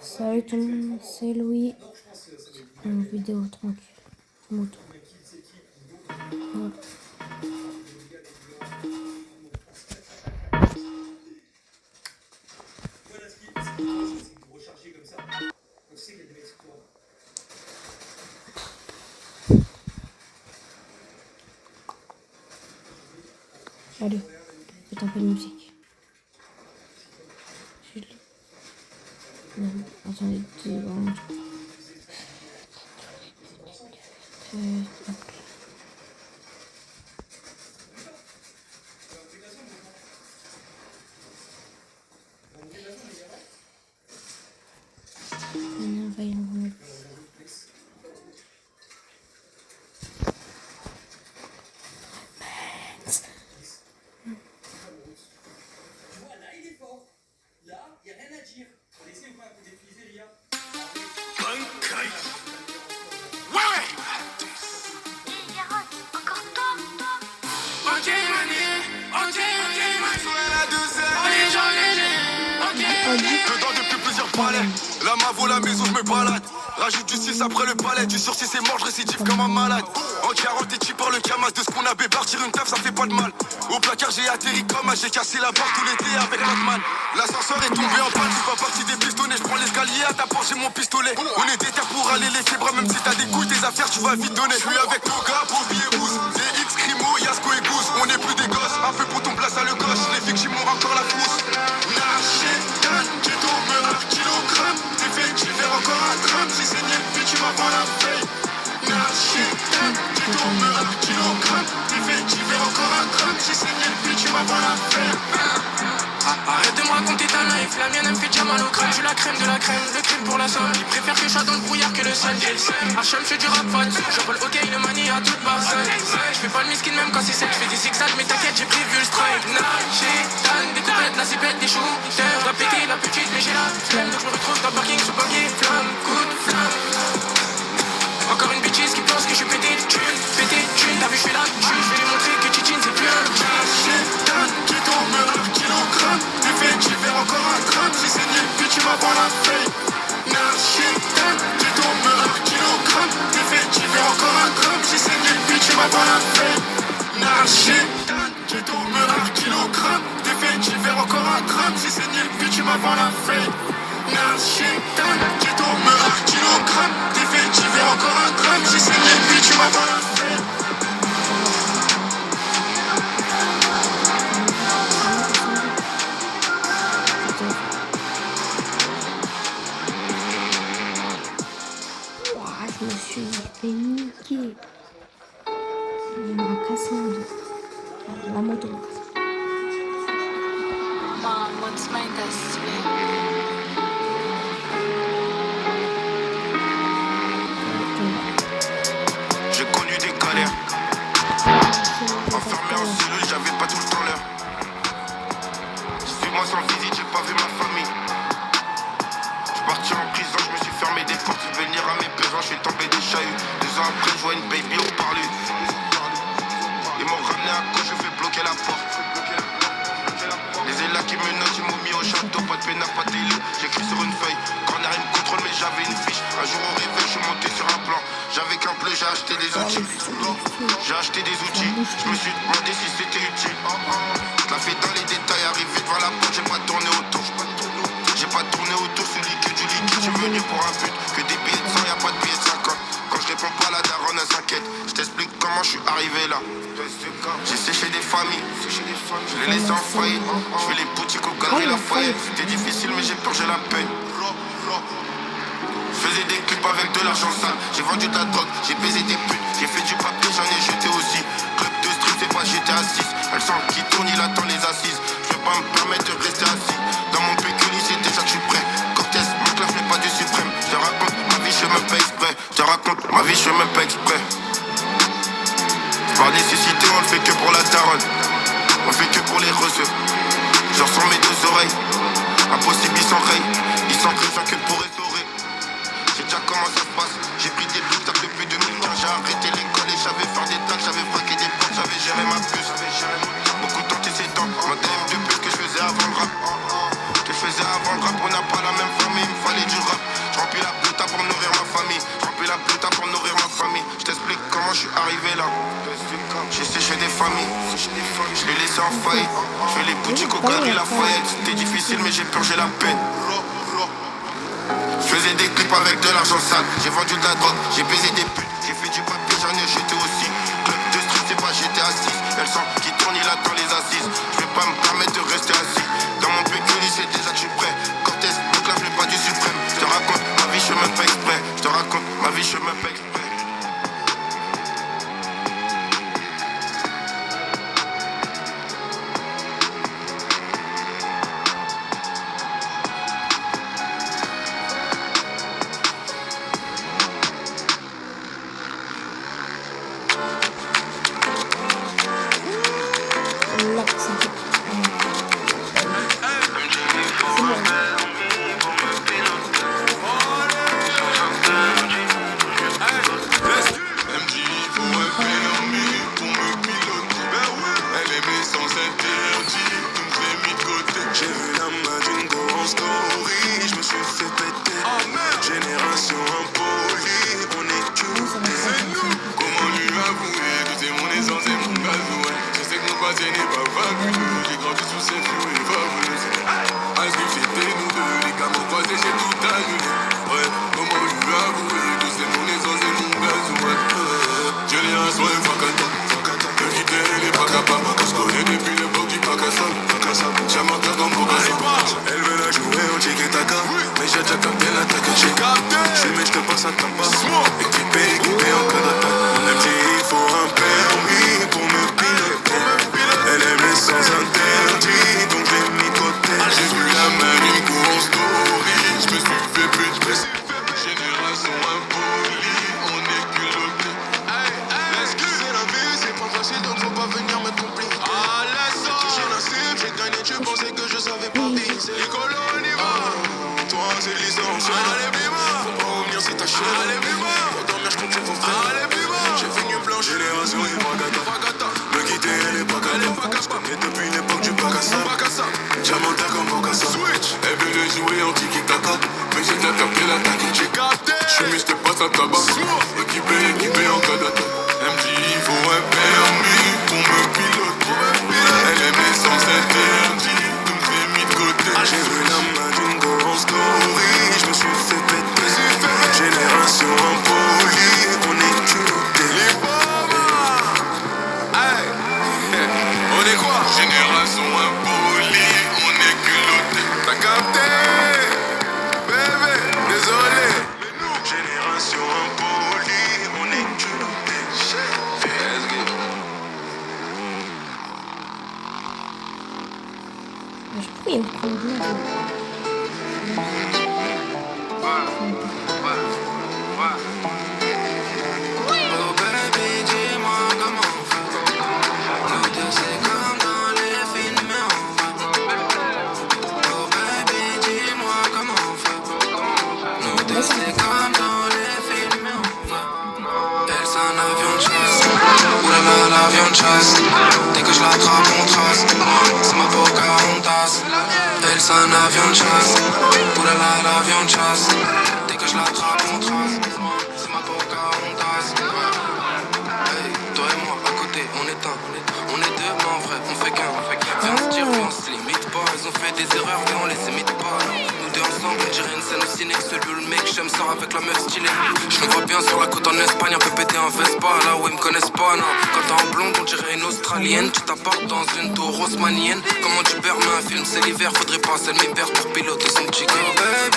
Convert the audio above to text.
Salut tout le monde, c'est Louis. Une vidéo tranquille. Moto. Voilà. Allez, faites un peu de musique. Non, attendez 2 secondes. Dedans depuis plusieurs palais. La main vaut la maison, je me balade. Rajoute du 6 après le palais. Du sursis c'est mort, je récidive comme un malade. En 40 et par le camas. De ce qu'on a bé, partir une taf, ça fait pas de mal. Au placard j'ai atterri comme j'ai cassé la barre tout l'été avec Batman. L'ascenseur est tombé en panne, je suis pas parti des pistonnets. Je prends l'escalier à ta porte, j'ai mon pistolet. On est déter pour aller les bras, même si t'as des couilles, des affaires, tu vas vite donner. Je suis avec mon gars, Bobby et Booz. DX, Crimo, Yasko et Goose. On est plus des gosses, un peu pour ton place à le gauche. Les filles qui m'ont encore la frousse. Kilogramme, t'es fait, j'y vais encore un gramme. J'ai saigné le but, tu vas voir la feuille. T'es tombé un kilogramme, t'es fait, j'y vais encore un gramme. J'ai saigné le but, tu vas voir la feuille. Arrête de me raconter ta life, la mienne elle me fait déjà mal au crâne. Je suis la crème de la crème, le crime pour la somme. Ils préfèrent que je sois dans le brouillard que le sol. HM fait du rap fat, j'envoie le hockey, le manie à toute personne. Je fais pas le miskin même quand c'est sec, je fais des zigzags mais t'inquiète j'ai prévu le strike. Nachetan, des coupettes, la zipette, des shooters. Je dois péter la petite mais j'ai la flemme. Donc je me retrouve dans le parking sous banquier, flamme, coup de flamme. Encore une bitches qui pense que je suis pété de thunes. T'as vu je fais la thune, je vais lui montrer que Titine c'est plus un Nachetan, qui tombe un kilogramme. T'es fait, j'y vais encore un gramme. J'ai saigné le but, tu vas voir la feuille. Nachetan, qui tombe un kilogramme. T'es fait, j'y vais encore un gramme. J'ai saigné le but, tu vas voir la feuille. Nachetan, qui tombe un kilogramme. T'es fait, j'y vais encore un gramme. J'ai saigné le but, tu vas voir la feuille. Nachetan, qui tombe un kilogramme. T'es fait, j'y vais encore un gramme. J'ai saigné le but, tu vas voir la feuille. Je me suis fait niquer. Il m'a cassé en deux. La moto m'a cassé. Mom, what's my destiny? J'ai connu des galères. Enfermé en cellule, j'avais pas tout le temps l'heure. 18 mois sans visite, j'ai pas vu ma famille. J'suis parti en prison, je me suis fermé des portes. Venir à mes besoins, je suis tombé des chahuts. 2 ans après, je vois une baby au parlu. Ils m'ont ramené à cause, je fais bloquer la porte. Les élats qui me notent, ils m'ont mis au château. Pas de pénard, pas d'élu. J'écris sur une feuille. Corner, ils me contrôlent, mais j'avais une fiche. Un jour au réveil, je suis monté sur un plan. J'avais qu'un bleu, j'ai acheté des outils. J'ai acheté des outils. Je me suis demandé si c'était utile. Je la fais dans les détails, arrivé devant la porte, j'ai pas tourné autour. J'ai pas tourné autour, celui que du liquide. Je suis venu pour un but, que des billets de 100, y'a pas de billets de 50. Quand je réponds pas, la daronne elle s'inquiète. Je t'explique comment je suis arrivé là. J'ai séché des familles, je les laissé en faillite. Je fais les boutiques au galeries Lafayette. C'était difficile mais j'ai purgé la peine. Je faisais des clips avec de l'argent sale. J'ai vendu de la drogue, j'ai baisé des putes. J'ai fait du papier, j'en ai jeté aussi. Club de street, c'est pas j'étais assis. Elle sent qui tourne, il attend les assises. Je vais pas me permettre de rester assis. Dans mon pécule, c'est déjà que je suis prêt. Cortez, ma classe n'est pas du suprême. Je te raconte ma vie, je fais même pas exprès. Je te raconte ma vie, je fais même pas exprès. Par nécessité, on le fait que pour la daronne. On fait que pour les reçeux. Je ressens mes 2 oreilles. Impossible, ils s'enrayent. Ils s'enrayent que pour essorer. J'ai déjà comment ça se passe. J'ai pris des buts depuis 2015. J'ai arrêté l'école et j'avais fait des tacs. J'avais braqué des portes, j'avais géré ma puce. Beaucoup d'antécédents. Mon DM de plus que je faisais avant le rap. Que je faisais avant le rap, on n'a pas la même famille. Il me fallait du arrivé là. J'ai séché des familles, je l'ai laissé en faillite. Je fais les boutiques au Galeries Lafayette. C'était difficile mais j'ai purgé la peine. Je faisais des clips avec de l'argent sale. J'ai vendu de la drogue, j'ai baisé des putes. J'ai fait du papier, j'en ai jeté aussi. Club de street, c'est pas j'étais assis. Elle sent qui tourne, il attend les assises. Je vais pas me permettre de rester assis. Dans mon pécule, c'est déjà que je suis prêt. Cortez, donc la pas du suprême. Je te raconte ma vie, je fais même pas exprès. Je te raconte ma vie, je fais même pas exprès. Dès que je l'attrape, on trace. C'est ma Pocahontas. Elle, c'est un avion de chasse. Oulala, l'avion de chasse. Dès que je l'attrape, on trace. C'est ma Pocahontas. Hey, toi et moi, à côté, on est un. On est deux, mais en vrai, on fait qu'un. Viens se dire, on se limite pas. Ils ont fait des erreurs, mais on les imite pas. Nous deux ensemble, on dirait une scène au ciné. Celui le mec, j'aime sort avec la meuf stylée. Je me vois bien sur la côte en Espagne, un peu pété un Vespa. Là où ils me connaissent pas, non. Quand t'es en blonde, on dirait une Australienne. Tu t'apportes dans une tour haussmanienne. Comment tu permets un film, c'est l'hiver, faudrait pas. C'est le pour piloter son petit gars.